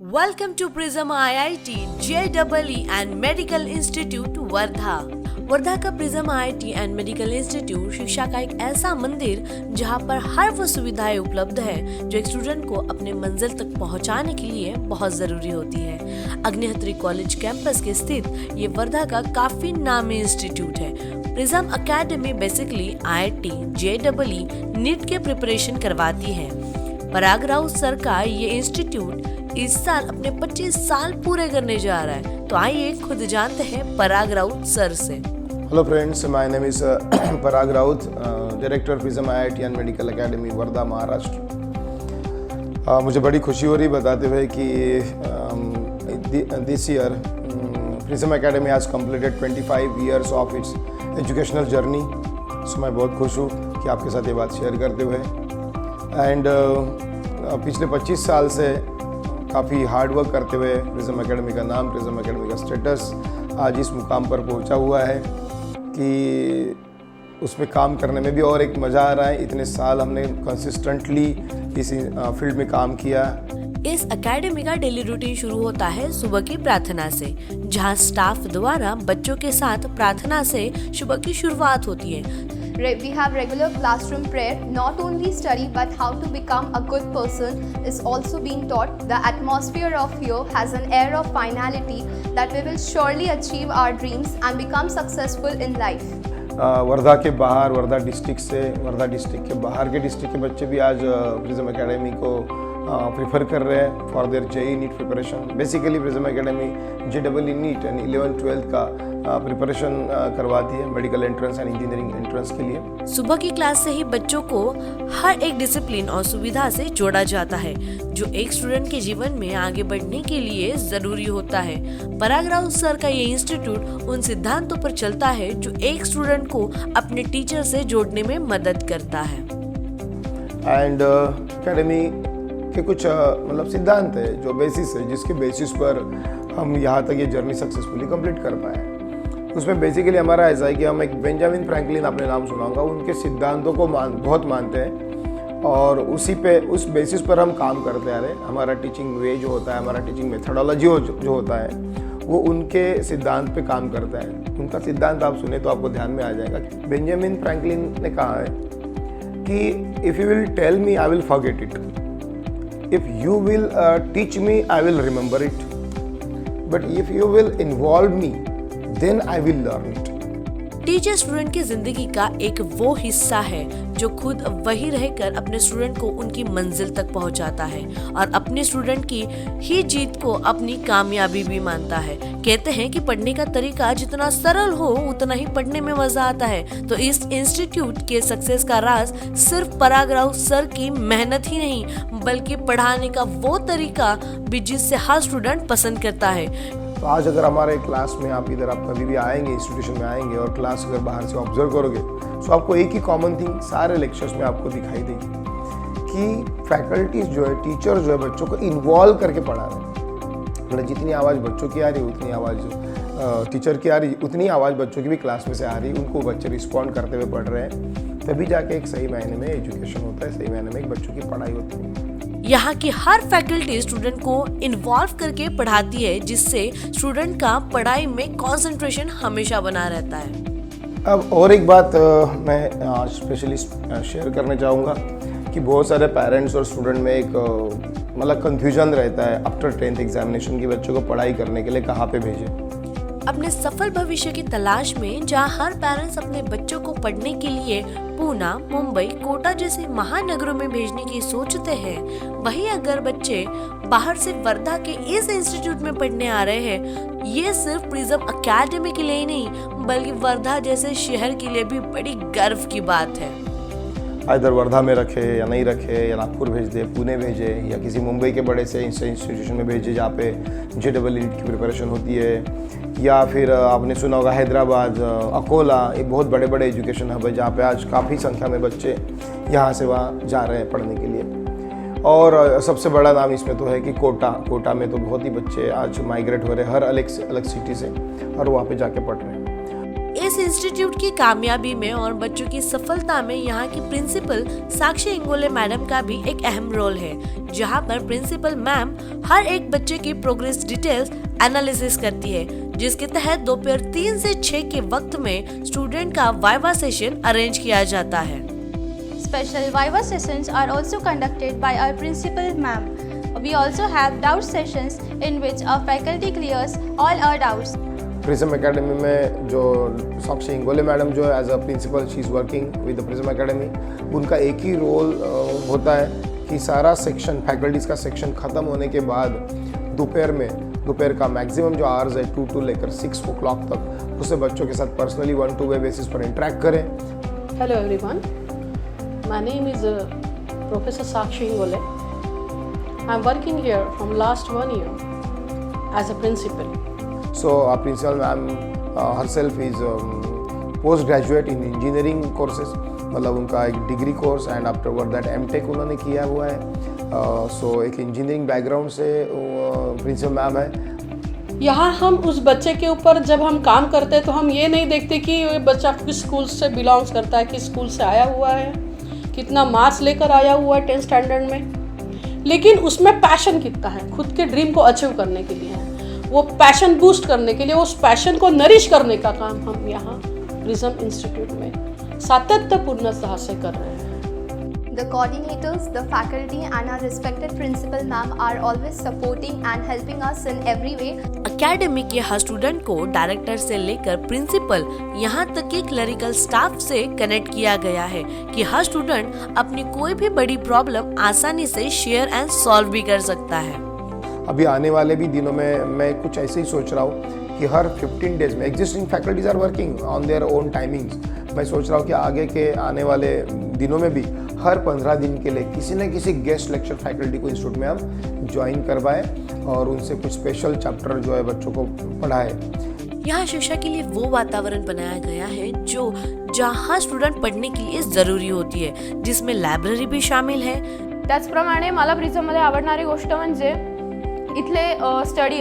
Welcome to Prism IIT, JEE and Medical Institute Wardha. Wardha का prism IIT and medical institute शिक्षा का एक ऐसा मंदिर जहां पर हर वो सुविधाएं उपलब्ध है जो एक स्टूडेंट को अपने मंजिल तक पहुंचाने के लिए बहुत जरूरी होती है। अग्निहोत्री कॉलेज कैंपस के स्थित ये वर्धा का काफी नामी इंस्टीट्यूट है। Prism Academy basically IIT, JEE, NEET के प्रिपरेशन करवाती है। पराग राउत सर का ये इंस्टीट्यूट इस साल अपने 25 साल पूरे करने जा रहा है, तो आइए खुद जानते हैं पराग राउत सर से। Hello friends, my name is Parag Raut, director Prism IIT and medical academy Wardha Maharashtra. मुझे बड़ी खुशी हो रही बताते हुए कि this year Prism academy has completed 25 years of its educational journey. So मैं बहुत खुश हूँ कि आपके साथ ये बात शेयर करते हुए। एंड पिछले 25 साल से काफ़ी हार्ड वर्क करते हुए प्रिज्म एकेडमी का नाम, प्रिज्म एकेडमी का स्टेटस आज इस मुकाम पर पहुंचा हुआ है कि उसमें काम करने में भी और एक मज़ा आ रहा है। इतने साल हमने कंसिस्टेंटली इस फील्ड में काम किया। इस एकेडमी का डेली रूटीन शुरू होता है सुबह की प्रार्थना से, जहां स्टाफ द्वारा बच्चों के साथ प्रार्थना से सुबह की शुरुआत होती है। We have regular classroom prayer. Not only study but how to become a good person is also being taught. The atmosphere of here has an air of finality that we will surely achieve our dreams and become successful in life. Wardha के बाहर, Wardha district से, Wardha district के बाहर के district के बच्चे भी आज प्रिज्म एकेडमी को प्रीफर कर रहे हैं for their JEE NEET preparation. Basically Prism Academy JEE NEET and 11th-12th का प्रिपरेशन करवाती है medical entrance and engineering entrance के लिए। सुबह की क्लास से ही बच्चों को हर एक डिसिप्लिन और सुविधा से जोड़ा जाता है जो एक स्टूडेंट के जीवन में आगे बढ़ने के लिए जरूरी होता है। पराग राउत सर का ये इंस्टीट्यूट उन सिद्धांतों पर चलता है जो एक स्टूडेंट को अपने टीचर से जोड़ने में मदद करता है। एंड एकेडमी के कुछ मतलब सिद्धांत है जो बेसिस है, जिसके बेसिस पर हम यहाँ तक ये जर्नी सक्सेसफुली कंप्लीट कर पाए। उसमें बेसिकली हमारा ऐसा है कि हम एक बेंजामिन फ्रैंकलिन, आपने नाम सुना होगा, उनके सिद्धांतों को बहुत मानते हैं और उस बेसिस पर हम काम करते आ रहे हैं। हमारा टीचिंग वे जो होता है, हमारा टीचिंग मेथडोलॉजी जो होता है, वो उनके सिद्धांत पे काम करता है। उनका सिद्धांत आप सुने तो आपको ध्यान में आ जाएगा। बेंजामिन फ्रैंकलिन ने कहा है कि if you will tell me I will forget it, if you will teach me I will remember it, but if you will involve me then I will learn it. Teacher student की जिंदगी का एक वो हिस्सा है जो खुद वही रहकर अपने स्टूडेंट को उनकी मंजिल तक पहुंचाता है और अपने स्टूडेंट की ही जीत को अपनी कामयाबी भी मानता है। कहते हैं कि पढ़ने का तरीका जितना सरल हो उतना ही पढ़ने में मजा आता है। तो इस इंस्टीट्यूट के सक्सेस का राज सिर्फ पराग राउत सर की मेहनत ही नहीं बल्कि पढ़ाने का वो तरीका भी जिससे हर स्टूडेंट पसंद करता है। तो आज अगर हमारे क्लास में आप कभी भी आएंगे, इंस्टीट्यूशन में आएंगे और क्लास अगर बाहर से ऑब्जर्व करोगे तो आपको एक ही कॉमन थिंग सारे लेक्चर्स में आपको दिखाई देगी कि फैकल्टीज जो है, टीचर जो है, बच्चों को इन्वॉल्व करके पढ़ा रहे हैं। मतलब जितनी आवाज़ बच्चों की आ रही है उतनी आवाज़ टीचर की आ रही है, उतनी आवाज़ बच्चों की भी क्लास में से आ रही है। उनको बच्चे रिस्पॉन्ड करते हुए पढ़ रहे हैं, तभी जाके एक सही मायने में एजुकेशन होता है, सही मायने में एक बच्चों की पढ़ाई होती है। यहाँ की हर फैकल्टी स्टूडेंट को इन्वॉल्व करके पढ़ाती है, जिससे स्टूडेंट का पढ़ाई में कंसंट्रेशन हमेशा बना रहता है। अब और एक बात मैं आज स्पेशली शेयर करना चाहूँगा कि बहुत सारे पेरेंट्स और स्टूडेंट में एक मतलब कंफ्यूजन रहता है आफ्टर 10th एग्जामिनेशन की बच्चों को पढ़ाई करने के लिए कहाँ पे भेजें। अपने सफल भविष्य की तलाश में जहां हर पेरेंट्स अपने बच्चों को पढ़ने के लिए पूना, मुंबई, कोटा जैसे महानगरों में भेजने की सोचते हैं, वहीं अगर बच्चे बाहर से वर्धा के इस इंस्टीट्यूट में पढ़ने आ रहे हैं, ये सिर्फ प्रिज्म अकेडमी के लिए ही नहीं बल्कि वर्धा जैसे शहर के लिए भी बड़ी गर्व की बात है। इधर वर्धा में रखे या नहीं रखे, या नागपुर भेज दे, पुणे भेजे, या किसी मुंबई के बड़े से इंस्टीट्यूशन में भेजे जहाँ पे JEE नीट की प्रिपरेशन होती है, या फिर आपने सुना होगा हैदराबाद, अकोला, ये बहुत बड़े बड़े एजुकेशन हब है जहाँ पे आज काफ़ी संख्या में बच्चे यहाँ से वहाँ जा रहे हैं पढ़ने के लिए। और सबसे बड़ा नाम इसमें तो है कि कोटा में तो बहुत ही बच्चे आज माइग्रेट हो रहे हैं हर अलग सिटी से और वहाँ पे जाके पढ़ रहे हैं। इस इस इंस्टीट्यूट की कामयाबी में और बच्चों की सफलता में यहाँ की प्रिंसिपल साक्षी इंगोले मैडम का भी एक अहम रोल है, जहाँ पर प्रिंसिपल मैम हर एक बच्चे की प्रोग्रेस डिटेल्स एनालिसिस करती है, जिसके तहत दोपहर 3 से 6 के वक्त में स्टूडेंट का वाइवा सेशन अरेंज किया जाता है। Special Viva sessions are also conducted by our principal ma'am. We also have doubt sessions in which our faculty clears all our doubts. Prism Academy में जो साक्षी इंगोले मैडम जो है as a principal she is working with the Prism Academy, उनका एक ही role होता है कि सारा सेक्शन फैकल्टीज़ का सेक्शन ख़त्म होने के बाद दोपहर का मैक्सिमम जो आवर्स है 2 to लेकर 6 o'clock तक उससे बच्चों के साथ पर्सनली 1-to-1 बेसिस पर इंटरेक्ट करें। Hello everyone, my name is Professor Sakshi Ingole. I am working here from last 1 year as a principal. So our principal ma'am herself is postgraduate in engineering courses, मतलब उनका एक degree course and afterward that MTech उन्होंने किया हुआ है। So एक engineering background से principal ma'am है। यहाँ हम उस बच्चे के ऊपर जब हम काम करते हैं तो हम ये नहीं देखते कि ये बच्चा किस स्कूल से बिलोंग्स करता है, किस स्कूल से आया हुआ है, कितना मार्क्स लेकर आया हुआ है 10th स्टैंडर्ड में, लेकिन उसमें पैशन कितना है खुद के ड्रीम को अचीव करने के लिए है, वो पैशन बूस्ट करने के लिए, उस पैशन को नरिश करने का काम हम यहाँ प्रिज्म इंस्टीट्यूट में सातत्यपूर्णता से कर रहे हैं। The coordinators, the faculty and our respected principal ma'am are always supporting and helping us in every way. Academy के हर स्टूडेंट को डायरेक्टर से लेकर प्रिंसिपल यहाँ तक कि क्लरिकल स्टाफ से कनेक्ट किया गया है कि हर स्टूडेंट अपनी कोई भी बड़ी प्रॉब्लम आसानी से शेयर एंड सॉल्व भी कर सकता है। अभी आने वाले भी दिनों में मैं कुछ ऐसे ही सोच रहा हूँ कि हर 15 डेज में existing faculties are working on their own timings. मैं सोच रहा हूँ कि आगे के आने वाले दिनों में भी हर 15 दिन के लिए किसी न किसी गेस्ट लेक्चर फैकल्टी को इंस्टीट्यूट में हम ज्वाइन करवाएं और उनसे कुछ स्पेशल चैप्टर जो है बच्चों को पढ़ाएं। यहाँ शिक्षा के लिए वो वातावरण बनाया गया है जो जहाँ स्टूडेंट पढ़ने के लिए जरूरी होती है, जिसमें लायब्ररी भी शामिल है। त्याचप्रमाणे मला प्रिझममध्ये आवडणारी गोष्ट म्हणजे इथले स्टडी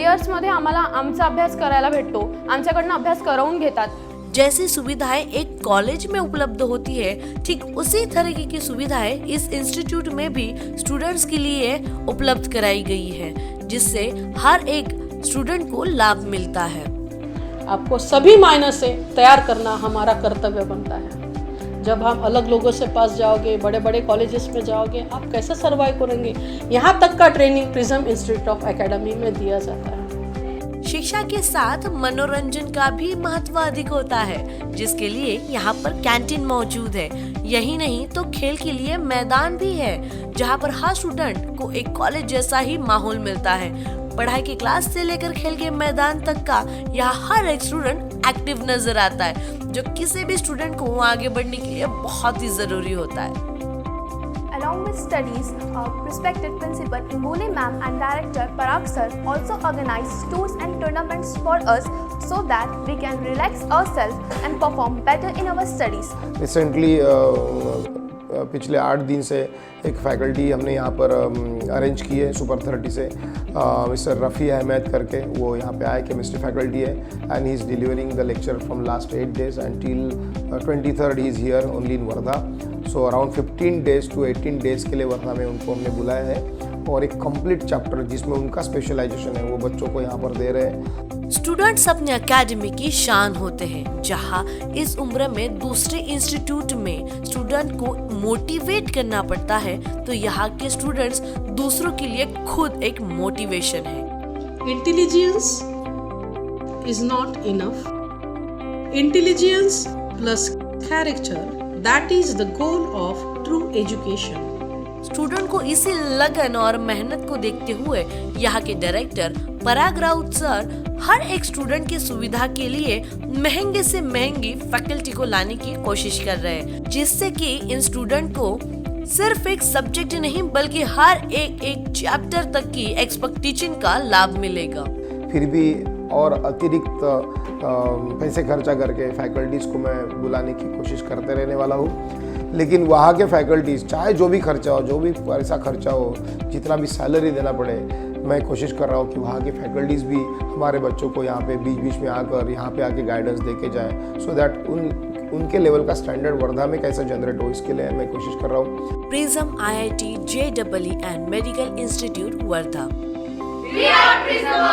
अवर्समध्ये आम्हाला आमचा अभ्यास करायला भेटतो, आमच्याकडनं अभ्यास करवून घेतात। जैसी सुविधाएं एक कॉलेज में उपलब्ध होती है, ठीक उसी तरीके की सुविधाएं इस इंस्टीट्यूट में भी स्टूडेंट्स के लिए उपलब्ध कराई गई है, जिससे हर एक स्टूडेंट को लाभ मिलता है। आपको सभी मायने से तैयार करना हमारा कर्तव्य बनता है। जब हम अलग लोगों से पास जाओगे, बड़े बड़े कॉलेजेस में जाओगे, आप कैसे सर्वाइव करेंगे, यहाँ तक का training prism institute of academy में दिया जाता है। शिक्षा के साथ मनोरंजन का भी महत्व अधिक होता है, जिसके लिए यहाँ पर कैंटीन मौजूद है। यही नहीं तो खेल के लिए मैदान भी है, जहाँ पर हर स्टूडेंट को एक कॉलेज जैसा ही माहौल मिलता है। पढ़ाई की क्लास से लेकर खेल के मैदान तक का यहाँ हर एक स्टूडेंट एक्टिव नजर आता है, जो किसी भी स्टूडेंट को आगे बढ़ने के लिए बहुत ही जरूरी होता है। Along with studies, our respected principal Ingole ma'am and director Parag sir also organize tours and tournaments for us so that we can relax ourselves and perform better in our studies. Recently पिछले 8 दिन से एक faculty हमने यहाँ पर arrange की है super 30 से, मिस्टर रफ़ी अहमद करके, वो यहाँ पे आए, केमिस्ट्री फैकल्टी है and he is delivering the lecture from last 8 days and till 23rd he is here only in Wardha. So around 15 days to 18 days के लिए वर्धा में उनको हमने बुलाया है और एक कंप्लीट चैप्टर जिसमें उनका स्पेशलाइजेशन है वो बच्चों को यहाँ पर दे रहे हैं। स्टूडेंट्स अपने एकेडमी की शान होते हैं, जहां इस उम्र में दूसरे इंस्टीट्यूट में स्टूडेंट को मोटिवेट करना पड़ता है, तो यहाँ के स्टूडेंट्स दूसरों के लिए खुद एक मोटिवेशन है। Intelligence is not enough. Intelligence plus character, that is the goal of true education. Student को इसी लगन और मेहनत को देखते हुए यहाँ के डायरेक्टर पराग राउत सर हर एक स्टूडेंट की सुविधा के लिए महंगे से महंगी फैकल्टी को लाने की कोशिश कर रहे हैं, जिससे कि इन स्टूडेंट को सिर्फ एक सब्जेक्ट नहीं बल्कि हर एक चैप्टर तक की एक्सपर्ट टीचिंग का लाभ मिलेगा। फिर भी और अतिरिक्त पैसे खर्चा करके फैकल्टीज़ को मैं बुलाने की कोशिश करते रहने वाला हूँ, लेकिन वहाँ के फैकल्टीज़ चाहे जो भी खर्चा हो, जो भी पैसा खर्चा हो, जितना भी सैलरी देना पड़े, मैं कोशिश कर रहा हूँ कि वहाँ की फैकल्टीज़ भी हमारे बच्चों को यहाँ पे बीच बीच में आकर यहाँ पे आके गाइडेंस दे के जाए, सो दैट उनके लेवल का स्टैंडर्ड वर्धा में कैसे जनरेट हो, इसके लिए मैं कोशिश कर रहा हूँ। Prism IIT JEE and Medical Institute Wardha. We are Prism